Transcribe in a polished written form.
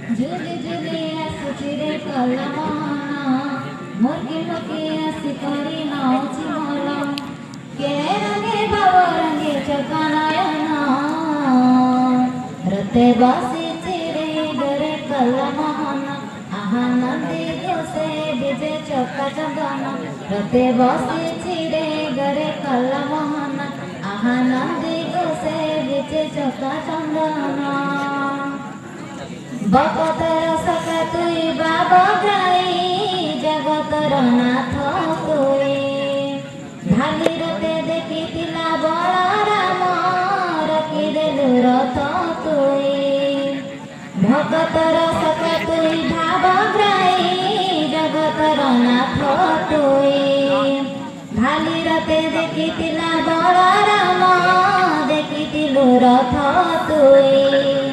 ঝুলি ঝুলি আসুছি রে কলা মহনা মুরগি মুরগি আসি করি নাচি মলম কে রঙে ভাব রঙে চকা নয়না রতে বসিছি রে গরে কলা মহনা আহা নন্দী ঘোষে বিজে চকা চন্দন রতে বসিছি রে গরে কলা মহনা আহা নন্দী ঘোষে বিজে চকা চন্দন বকতর সখা তুই বাবা গাই জগতর নাথ তুই ভাগীরথে দেখিছিলা বলরাম রখিদেলু রথ তুই ভগতর সখা তুই ভাব গ্রাই জগতর নাথ তুই ভাগীরথে দেখিছিলা বলরাম দেখিছিলু রথ তুই